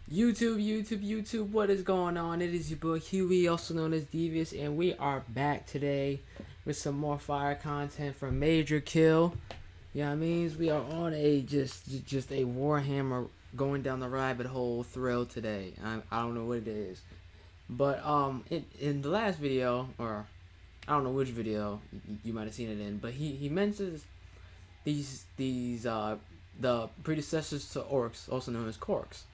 YouTube, what is going on? It is your boy Huey, also known as Devious, and we are back today with some more fire content from Major Kill. You know what I mean? We are on a just a Warhammer going down the rabbit hole thrill today. I don't know what it is. But in the last video, or I don't know which video you might have seen it in, but he mentions these the predecessors to orcs, also known as corks.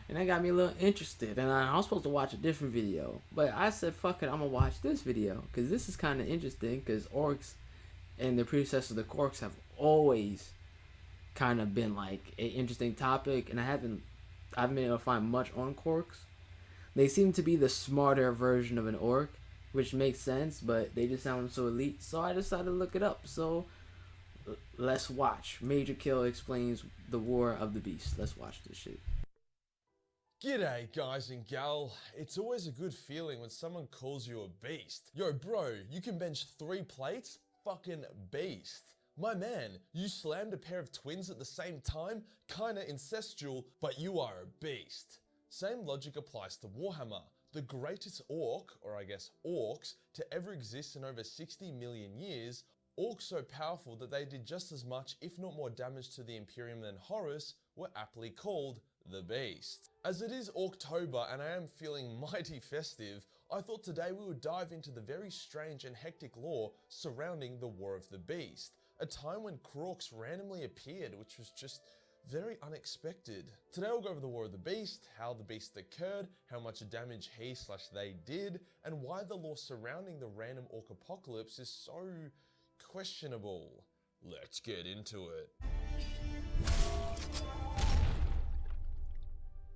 And that got me a little interested. And I was supposed to watch a different video, but I said, "Fuck it, I'm gonna watch this video because this is kind of interesting." Because orcs and their predecessors, the corks, have always kind of been like an interesting topic, and I haven't been able to find much on corks. They seem to be the smarter version of an orc, which makes sense, but they just sound so elite. So I decided to look it up. So let's watch. Major Kill explains the War of the Beast. Let's watch this shit. G'day guys and gal, it's always a good feeling when someone calls you a beast. Yo bro, you can bench 3 plates? Fucking beast. My man, you slammed a pair of twins at the same time? Kinda incestual, but you are a beast. Same logic applies to Warhammer, the greatest orc, or I guess orcs, to ever exist in over 60 million years. Orcs so powerful that they did just as much, if not more damage to the Imperium than Horus, were aptly called the Beast. As it is October and I am feeling mighty festive, I thought today we would dive into the very strange and hectic lore surrounding the War of the Beast, a time when Kroks randomly appeared, which was just very unexpected. Today we'll go over the War of the Beast, how the Beast occurred, how much damage he/they did, and why the lore surrounding the random orc apocalypse is so questionable. Let's get into it.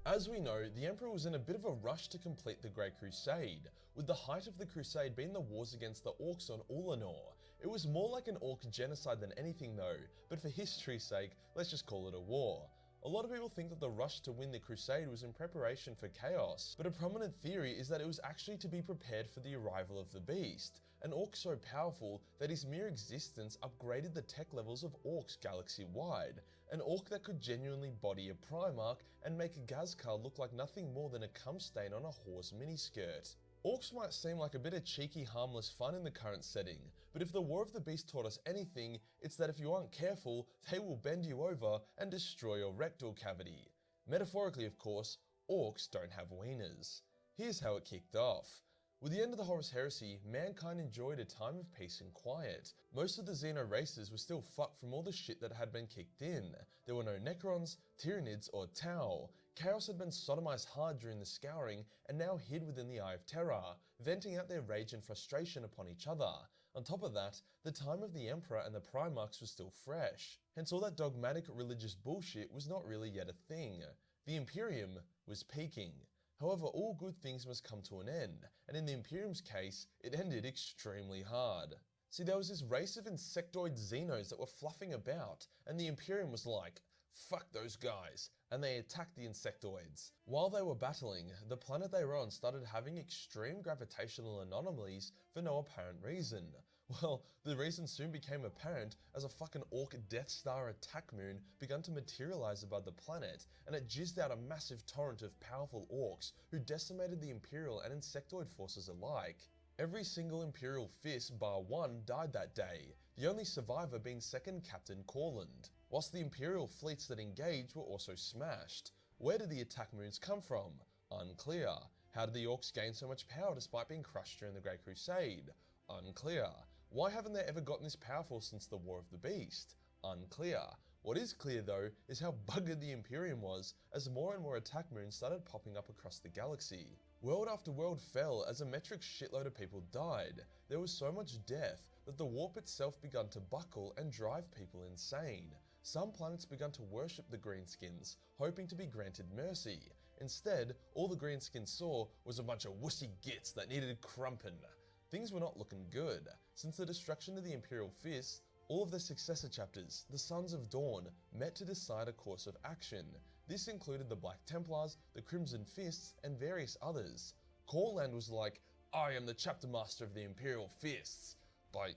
As we know, the Emperor was in a bit of a rush to complete the Great Crusade, with the height of the Crusade being the wars against the Orcs on Ulanor. It was more like an Orc genocide than anything though, but for history's sake, let's just call it a war. A lot of people think that the rush to win the Crusade was in preparation for chaos, but a prominent theory is that it was actually to be prepared for the arrival of the Beast, an Orc so powerful that his mere existence upgraded the tech levels of Orcs galaxy-wide, an Orc that could genuinely body a Primarch and make a Gazkar look like nothing more than a cum stain on a whore's miniskirt. Orcs might seem like a bit of cheeky, harmless fun in the current setting, but if the War of the Beast taught us anything, it's that if you aren't careful, they will bend you over and destroy your rectal cavity. Metaphorically, of course, orcs don't have wieners. Here's how it kicked off. With the end of the Horus Heresy, mankind enjoyed a time of peace and quiet. Most of the Xeno races were still fucked from all the shit that had been kicked in. There were no Necrons, Tyranids, or Tau. Chaos had been sodomized hard during the Scouring and now hid within the Eye of Terror, venting out their rage and frustration upon each other. On top of that, the time of the Emperor and the Primarchs was still fresh, hence all that dogmatic religious bullshit was not really yet a thing. The Imperium was peaking. However, all good things must come to an end, and in the Imperium's case, it ended extremely hard. See, there was this race of insectoid Xenos that were fluffing about, and the Imperium was like, fuck those guys, and they attacked the insectoids. While they were battling, the planet they were on started having extreme gravitational anomalies for no apparent reason. Well, the reason soon became apparent as a fucking orc Death Star attack moon began to materialize above the planet, and it jizzed out a massive torrent of powerful orcs who decimated the Imperial and Insectoid forces alike. Every single Imperial fist bar one died that day, the only survivor being second Captain Corland, whilst the Imperial fleets that engaged were also smashed. Where did the attack moons come from? Unclear. How did the orcs gain so much power despite being crushed during the Great Crusade? Unclear. Why haven't they ever gotten this powerful since the War of the Beast? Unclear. What is clear though is how buggered the Imperium was as more and more attack moons started popping up across the galaxy. World after world fell as a metric shitload of people died. There was so much death that the warp itself began to buckle and drive people insane. Some planets began to worship the Greenskins, hoping to be granted mercy. Instead, all the Greenskins saw was a bunch of wussy gits that needed crumpin'. Things were not looking good. Since the destruction of the Imperial Fists, all of their successor chapters, the Sons of Dawn, met to decide a course of action. This included the Black Templars, the Crimson Fists, and various others. Corland was like, I am the chapter master of the Imperial Fists, by,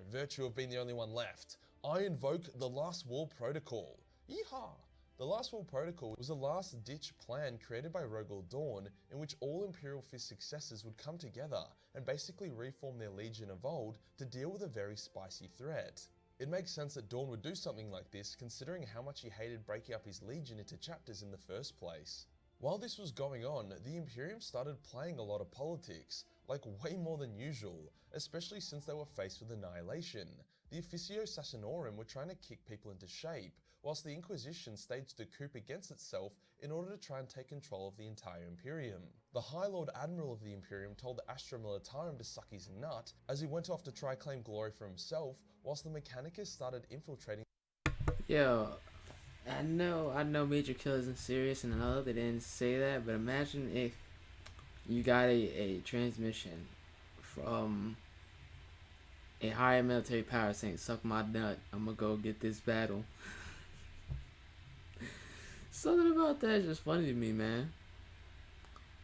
virtue of being the only one left. I invoke the Last War Protocol. Yeehaw! The Last World Protocol was a last-ditch plan created by Rogol Dawn in which all Imperial Fist successors would come together and basically reform their Legion of old to deal with a very spicy threat. It makes sense that Dawn would do something like this considering how much he hated breaking up his Legion into chapters in the first place. While this was going on, the Imperium started playing a lot of politics, like way more than usual, especially since they were faced with annihilation. The Officio Sacernorum were trying to kick people into shape, whilst the Inquisition staged a coup against itself in order to try and take control of the entire Imperium. The High Lord Admiral of the Imperium told the Astra Militarum to suck his nut, as he went off to try claim glory for himself, whilst the Mechanicus started infiltrating. Yo, I know Major Kill isn't serious, and I know they didn't say that, but imagine if you got a transmission from a higher military power saying, "Suck my nut, I'm gonna go get this battle." Something about that is just funny to me, man.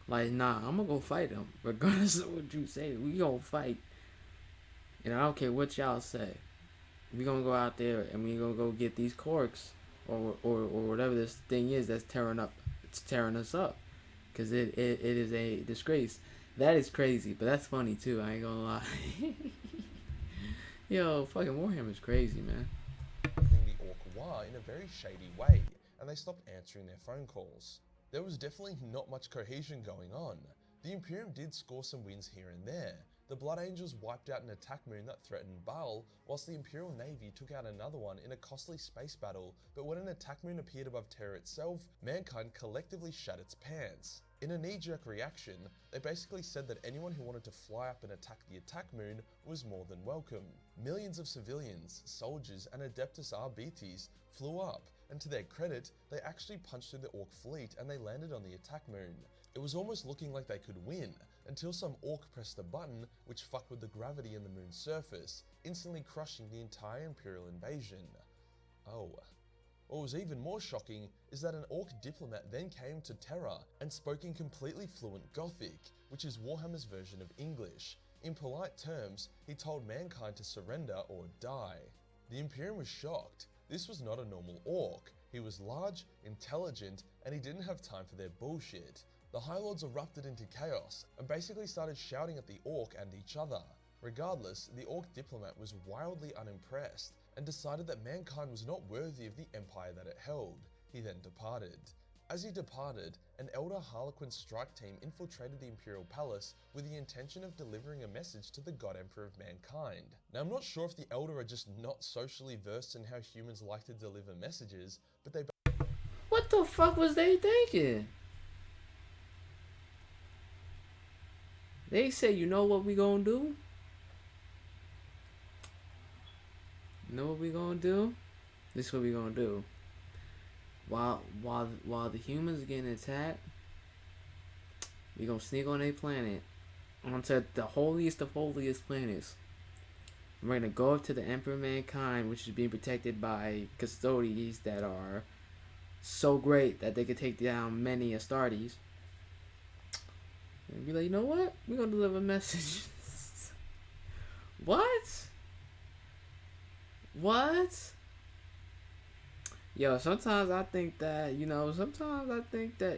Like, nah, I'm gonna go fight him, regardless of what you say. We gonna fight, and I don't care what y'all say. We gonna go out there and we gonna go get these corks, or whatever this thing is that's tearing us up, cause it is a disgrace. That is crazy, but that's funny too. I ain't gonna lie. Yo, fucking Warhammer's crazy, man. The Orc War in a very shady way, and they stopped answering their phone calls. There was definitely not much cohesion going on. The Imperium did score some wins here and there. The Blood Angels wiped out an attack moon that threatened Baal, whilst the Imperial Navy took out another one in a costly space battle, but when an attack moon appeared above Terra itself, mankind collectively shat its pants. In a knee-jerk reaction, they basically said that anyone who wanted to fly up and attack the attack moon was more than welcome. Millions of civilians, soldiers, and Adeptus Arbites flew up, and to their credit, they actually punched through the Orc fleet and they landed on the attack moon. It was almost looking like they could win, until some Orc pressed a button which fucked with the gravity in the moon's surface, instantly crushing the entire Imperial invasion. Oh. What was even more shocking is that an Orc diplomat then came to Terra and spoke in completely fluent Gothic, which is Warhammer's version of English. In polite terms, he told mankind to surrender or die. The Imperium was shocked. This was not a normal Orc. He was large, intelligent, and he didn't have time for their bullshit. The High Lords erupted into chaos and basically started shouting at the Orc and each other. Regardless, the Orc diplomat was wildly unimpressed and decided that mankind was not worthy of the empire that it held. He then departed. As he departed, an Elder Harlequin strike team infiltrated the Imperial Palace with the intention of delivering a message to the God Emperor of mankind. Now, I'm not sure if the Elder are just not socially versed in how humans like to deliver messages, but they... What the fuck was they thinking? They say, you know what we gonna do? You know what we gonna do? This is what we gonna do. While the humans getting attacked, we gonna sneak on a planet onto the holiest of holiest planets. We're gonna go up to the Emperor of Mankind, which is being protected by custodies that are so great that they could take down many Astartes. And be like, you know what? We're gonna deliver a message. What? What? Yo, sometimes I think that,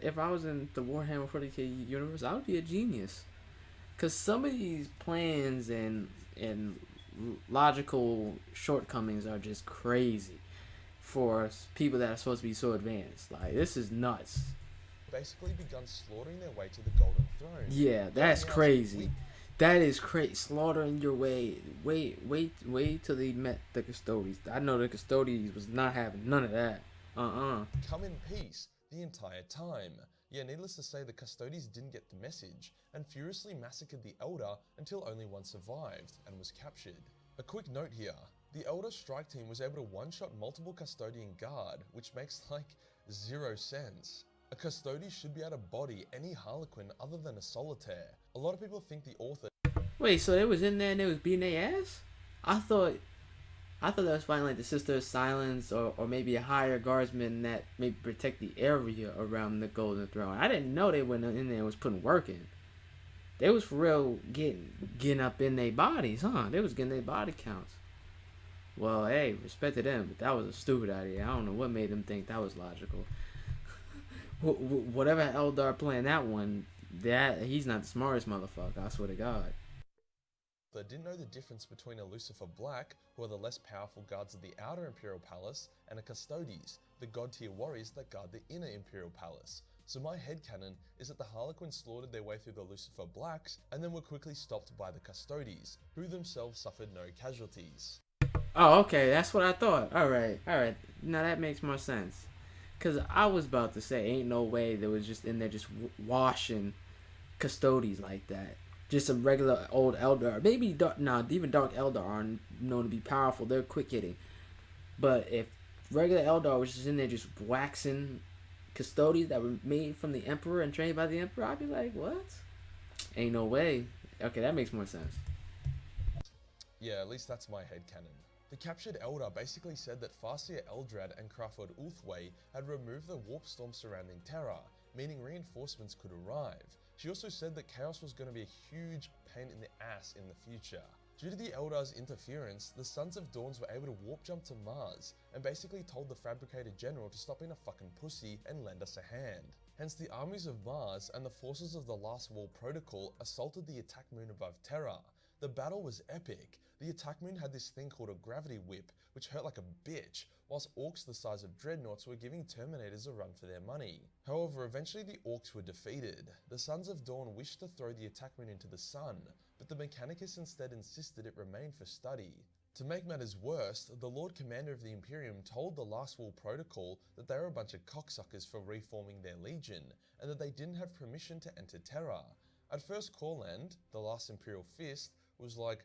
if I was in the Warhammer 40k universe, I would be a genius. Because some of these plans and logical shortcomings are just crazy for people that are supposed to be so advanced. Like, this is nuts. basically begun slaughtering their way to the Golden Throne. Yeah, that's crazy. That is crazy. Slaughtering your way. Wait till they met the Custodes. I know the Custodes was not having none of that. Come in peace the entire time. Yeah, needless to say, the Custodes didn't get the message and furiously massacred the Elder until only one survived and was captured. A quick note here. The Elder strike team was able to one-shot multiple Custodian guard, which makes like zero sense. A Custodes should be able to body any Harlequin other than a Solitaire. A lot of people think the author... Wait, so they was in there and they was beating their ass? I thought they was fighting like the Sister of Silence or maybe a higher guardsman that maybe protect the area around the Golden Throne. I didn't know they went in there and was putting work in. They was for real getting up in their bodies, huh? They was getting their body counts. Well, hey, respect to them, but that was a stupid idea. I don't know what made them think that was logical. Whatever Eldar planned that one, that he's not the smartest motherfucker. I swear to God. They didn't know the difference between a Lucifer Black, who are the less powerful guards of the outer Imperial Palace, and a Custodes, the god tier warriors that guard the inner Imperial Palace. So my headcanon is that the Harlequins slaughtered their way through the Lucifer Blacks, and then were quickly stopped by the Custodes, who themselves suffered no casualties. Oh, okay, that's what I thought. All right. Now that makes more sense. Cause I was about to say, ain't no way they was just in there just washing Custodes like that. Just a regular old Eldar. Maybe even Dark Eldar are known to be powerful. They're quick hitting. But if regular Eldar was just in there just waxing Custodes that were made from the Emperor and trained by the Emperor, I'd be like, what? Ain't no way. Okay, that makes more sense. Yeah, at least that's my headcanon. The captured Eldar basically said that Farseer Eldrad and Crawford Ulthway had removed the warp storm surrounding Terra, meaning reinforcements could arrive. She also said that Chaos was going to be a huge pain in the ass in the future. Due to the Eldar's interference, the Sons of Dawns were able to warp jump to Mars, and basically told the Fabricated General to stop being a fucking pussy and lend us a hand. Hence the armies of Mars and the forces of the Last Wall Protocol assaulted the attack moon above Terra. The battle was epic. The attack moon had this thing called a gravity whip, which hurt like a bitch, whilst orcs the size of dreadnoughts were giving Terminators a run for their money. However, eventually the orcs were defeated. The Sons of Dawn wished to throw the attack moon into the sun, but the Mechanicus instead insisted it remain for study. To make matters worse, the Lord Commander of the Imperium told the Last Wall Protocol that they were a bunch of cocksuckers for reforming their legion, and that they didn't have permission to enter Terra. At first, Corland, the last Imperial Fist, was like,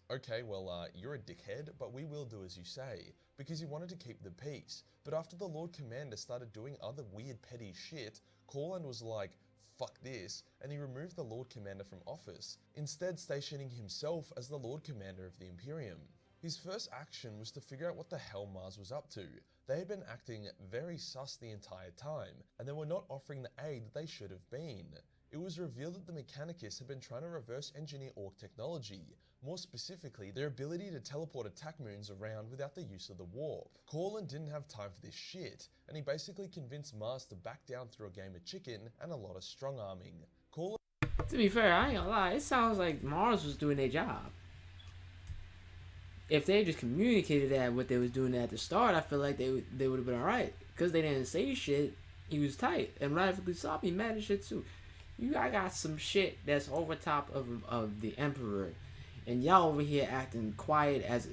okay, well, you're a dickhead, but we will do as you say, because he wanted to keep the peace. But after the Lord Commander started doing other weird petty shit, Corland was like, fuck this, and he removed the Lord Commander from office, instead stationing himself as the Lord Commander of the Imperium. His first action was to figure out what the hell Mars was up to. They had been acting very sus the entire time, and they were not offering the aid that they should have been. It was revealed that the Mechanicus had been trying to reverse engineer Orc technology, more specifically their ability to teleport attack moons around without the use of the warp. Corland didn't have time for this shit, and he basically convinced Mars to back down through a game of chicken and a lot of strong arming. To be fair, I ain't gonna lie, it sounds like Mars was doing their job. If they just communicated that what they was doing at the start, I feel like they would have been alright. Because they didn't say shit, he was tight. And rightfully so, I'll be mad at shit too. I got some shit that's over top of the Emperor, and y'all over here acting quiet as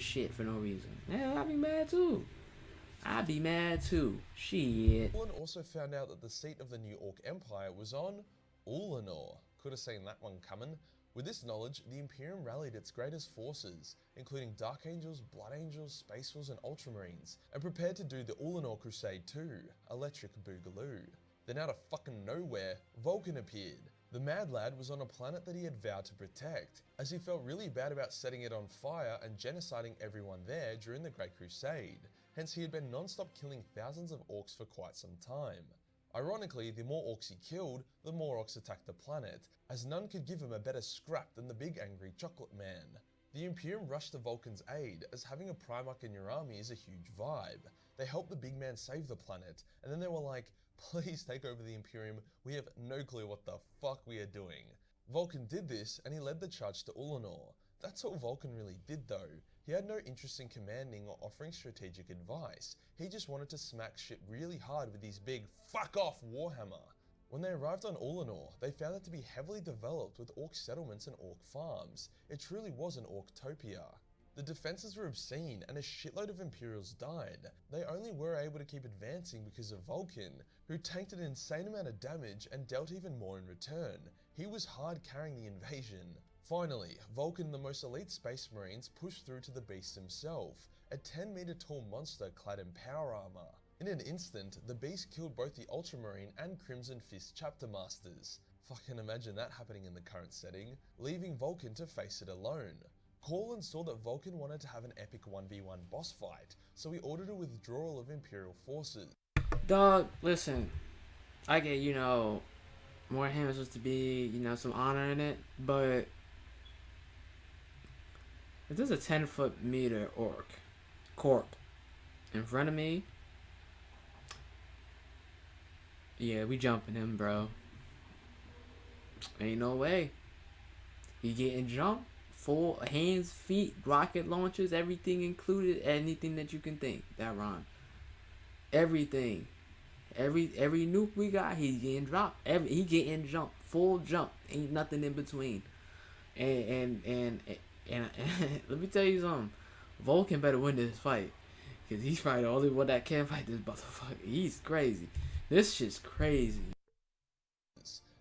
shit for no reason. Yeah, I'd be mad too. Shit. Corland also found out that the seat of the new Orc Empire was on Ullanor. Could have seen that one coming. With this knowledge, the Imperium rallied its greatest forces, including Dark Angels, Blood Angels, Space Wolves, and Ultramarines, and prepared to do the Ullanor Crusade too, Electric Boogaloo. Then out of fucking nowhere, Vulcan appeared. The Mad Lad was on a planet that he had vowed to protect, as he felt really bad about setting it on fire and genociding everyone there during the Great Crusade. Hence he had been non-stop killing thousands of orcs for quite some time. Ironically, the more orcs he killed, the more orcs attacked the planet, as none could give him a better scrap than the big angry chocolate man. The Imperium rushed to Vulcan's aid, as having a Primarch in your army is a huge vibe. They helped the big man save the planet, and then they were like, please take over the Imperium, we have no clue what the fuck we are doing. Vulcan did this, and he led the charge to Ullanor. That's all Vulcan really did though. He had no interest in commanding or offering strategic advice. He just wanted to smack shit really hard with his big fuck off warhammer. When they arrived on Ullanor, they found it to be heavily developed with orc settlements and orc farms. It truly was an orctopia. The defenses were obscene and a shitload of Imperials died. They only were able to keep advancing because of Vulcan, who tanked an insane amount of damage and dealt even more in return. He was hard carrying the invasion. Finally, Vulcan, the most elite space marines, pushed through to the beast himself, a 10-meter tall monster clad in power armor. In an instant, the beast killed both the Ultramarine and Crimson Fist chapter masters. Fucking imagine that happening in the current setting, leaving Vulcan to face it alone. Corland saw that Vulcan wanted to have an epic 1v1 boss fight, so he ordered a withdrawal of Imperial forces. Dog, listen, I get, Warhammer is supposed to be, some honor in it, but If there's a 10-foot meter cork in front of me, yeah, we jumping him, bro. Ain't no way. He getting jumped. Full hands, feet, rocket launchers, everything included. Anything that you can think. That rhyme. Everything. Every nuke we got, he's getting dropped. He getting jumped. Full jump. Ain't nothing in between. And let me tell you something. Vulcan better win this fight. Because he's probably the only one that can fight this motherfucker. He's crazy. This shit's crazy.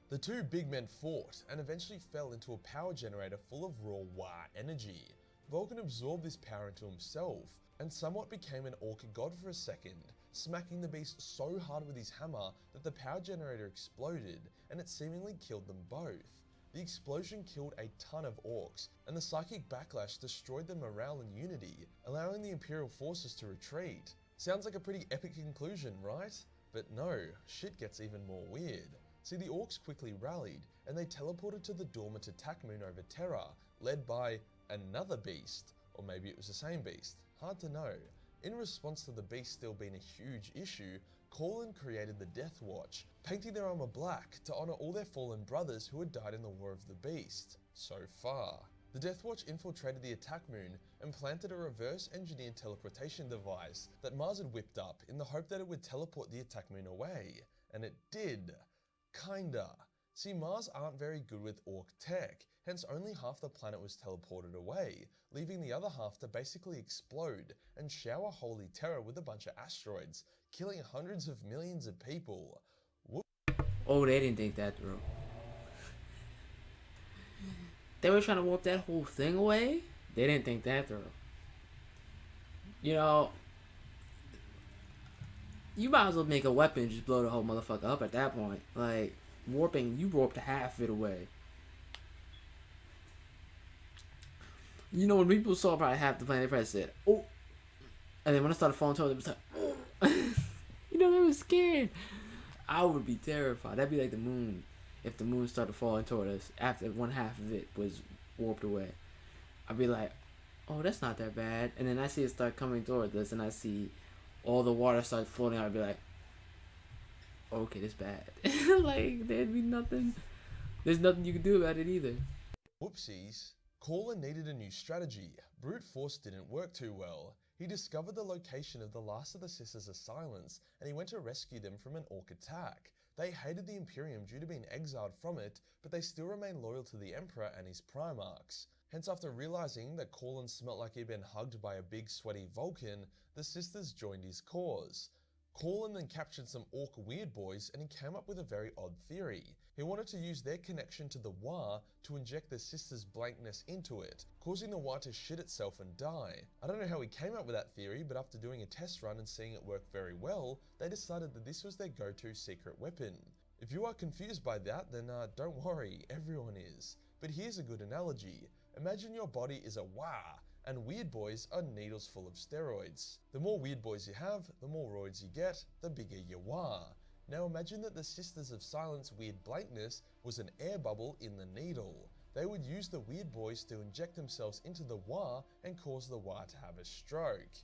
The two big men fought and eventually fell into a power generator full of raw Wa energy. Vulcan absorbed this power into himself and somewhat became an orc god for a second, smacking the beast so hard with his hammer that the power generator exploded and it seemingly killed them both. The explosion killed a ton of orcs, and the psychic backlash destroyed their morale and unity, allowing the Imperial forces to retreat. Sounds like a pretty epic conclusion, right? But no, shit gets even more weird. See, the orcs quickly rallied, and they teleported to the dormant attack moon over Terra, led by another beast. Or maybe it was the same beast, hard to know. In response to the beast still being a huge issue, Corlin created the Death Watch, painting their armor black to honor all their fallen brothers who had died in the War of the Beast. So far. The Death Watch infiltrated the attack moon and planted a reverse-engineered teleportation device that Mars had whipped up in the hope that it would teleport the attack moon away. And it did. Kinda. See, Mars aren't very good with orc tech, hence only half the planet was teleported away, leaving the other half to basically explode and shower holy terror with a bunch of asteroids, killing hundreds of millions of people. Oh, they didn't think that through. They were trying to warp that whole thing away? They didn't think that through. You know, you might as well make a weapon and just blow the whole motherfucker up at that point. Like, warping, you warped half of it away. You know, when people saw probably half the planet, they probably said, oh. And then when I started falling towards them, it was like, oh. You know, they were scared. I would be terrified. That'd be like the moon. If the moon started falling toward us after one half of it was warped away. I'd be like, oh, that's not that bad. And then I see it start coming towards us and I see all the water start floating out. I'd be like, okay, this bad. Like, there'd be nothing. There's nothing you can do about it either. Whoopsies. Corlin needed a new strategy. Brute force didn't work too well. He discovered the location of the last of the Sisters of Silence, and he went to rescue them from an orc attack. They hated the Imperium due to being exiled from it, but they still remained loyal to the Emperor and his Primarchs. Hence, after realizing that Corlin smelt like he'd been hugged by a big sweaty Vulcan, the Sisters joined his cause. Corlin then captured some orc weird boys and he came up with a very odd theory. He wanted to use their connection to the Wa to inject the Sisters' blankness into it, causing the Wa to shit itself and die. I don't know how he came up with that theory, but after doing a test run and seeing it work very well, they decided that this was their go-to secret weapon. If you are confused by that, then don't worry, everyone is. But here's a good analogy. Imagine your body is a Wa, and weird boys are needles full of steroids. The more weird boys you have, the more roids you get, the bigger you are. Now imagine that the Sisters of Silence weird blankness was an air bubble in the needle. They would use the weird boys to inject themselves into the Wa and cause the Wa to have a stroke.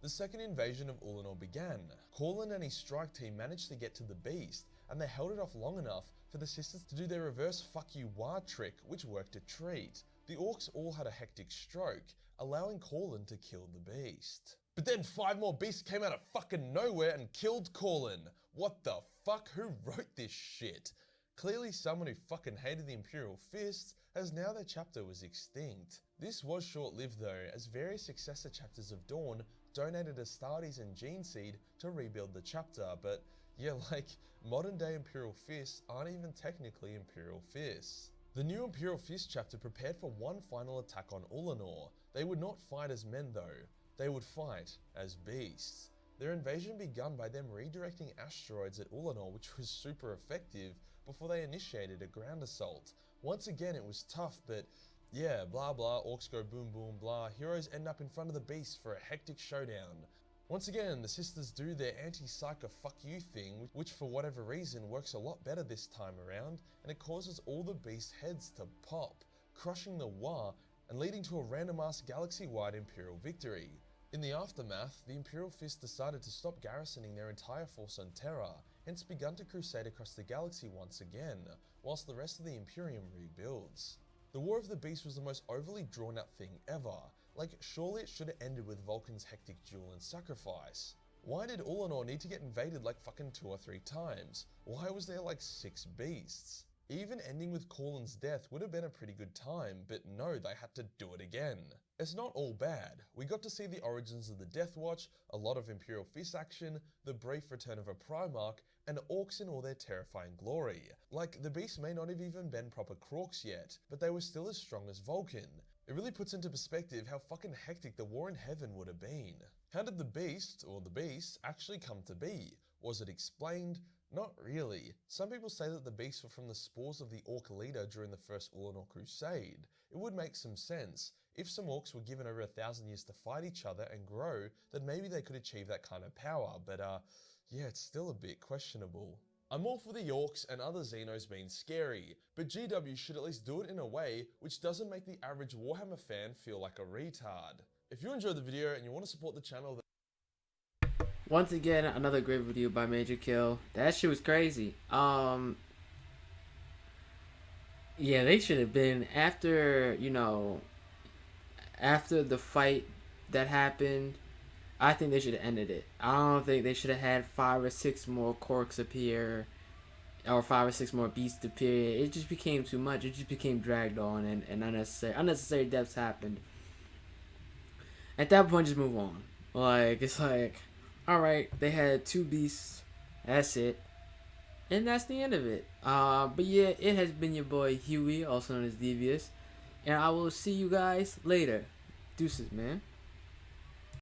The second invasion of Ulanor began. Corlin and his strike team managed to get to the beast, and they held it off long enough for the Sisters to do their reverse fuck you Wa trick, which worked a treat. The orcs all had a hectic stroke, allowing Corlin to kill the beast. But then 5 more beasts came out of fucking nowhere and killed Corlin. What the fuck? Who wrote this shit? Clearly someone who fucking hated the Imperial Fists, as now their chapter was extinct. This was short-lived though, as various successor chapters of Dawn donated Astartes and Geneseed to rebuild the chapter, but yeah, like, modern day Imperial Fists aren't even technically Imperial Fists. The new Imperial Fist chapter prepared for one final attack on Ulanor. They would not fight as men though, they would fight as beasts. Their invasion begun by them redirecting asteroids at Ulanor, which was super effective, before they initiated a ground assault. Once again it was tough, but yeah, blah blah, orcs go boom boom blah, heroes end up in front of the beast for a hectic showdown. Once again, the Sisters do their anti-psycho fuck you thing, which for whatever reason works a lot better this time around, and it causes all the beast heads to pop, crushing the Wa and leading to a random-ass galaxy-wide Imperial victory. In the aftermath, the Imperial Fist decided to stop garrisoning their entire force on Terra, hence begun to crusade across the galaxy once again, whilst the rest of the Imperium rebuilds. The War of the Beast was the most overly drawn-out thing ever. Like, surely it should have ended with Vulcan's hectic duel and sacrifice. Why did Ulanor need to get invaded like fucking 2 or 3 times? Why was there like 6 beasts? Even ending with Corlin's death would have been a pretty good time, but no, they had to do it again. It's not all bad. We got to see the origins of the Death Watch, a lot of Imperial Fist action, the brief return of a Primarch, and Orcs in all their terrifying glory. Like, the beasts may not have even been proper Krorks yet, but they were still as strong as Vulcan. It really puts into perspective how fucking hectic the War in Heaven would have been. How did the beast, or the beasts, actually come to be? Was it explained? Not really. Some people say that the beasts were from the spores of the Orc leader during the First Ulanor Crusade. It would make some sense. If some Orcs were given over 1,000 years to fight each other and grow, then maybe they could achieve that kind of power, but yeah, it's still a bit questionable. I'm all for the Orcs and other Xenos being scary, but GW should at least do it in a way which doesn't make the average Warhammer fan feel like a retard. If you enjoyed the video and you want to support the channel, then Once again, another great video by Major Kill. That shit was crazy. Yeah, they should have been after, after the fight that happened. I think they should have ended it. I don't think they should have had 5 or 6 more Corks appear, or 5 or 6 more beasts appear. It just became too much. It just became dragged on, and unnecessary deaths happened. At that point, just move on. Like, it's like, alright, they had 2 beasts, that's it, and that's the end of it. But yeah, it has been your boy Huey, also known as Devious, and I will see you guys later. Deuces, man.